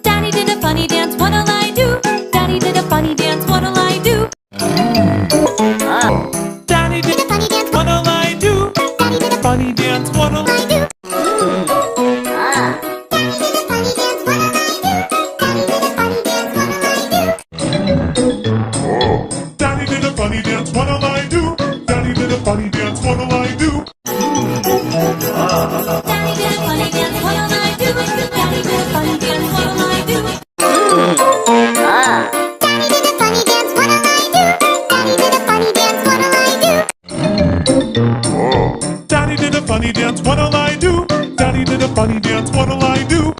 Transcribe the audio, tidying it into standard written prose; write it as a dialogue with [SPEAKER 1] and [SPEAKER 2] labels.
[SPEAKER 1] Daddy did a funny dance, what'll I do? Daddy did a funny dance, what'll I do?
[SPEAKER 2] Daddy did a funny dance, what'll I do? Daddy did a funny dance, what'll I do? Daddy did a funny dance, what'll I do? Daddy did a funny dance, what'll I do?
[SPEAKER 1] Daddy did a funny dance, what'll I do? Daddy did a funny dance, what'll I do? Daddy did a funny dance, what'll I do? Daddy did a funny dance, what'll I do?
[SPEAKER 2] Daddy did a funny dance, what'll I do? Daddy did a funny dance, what'll I do?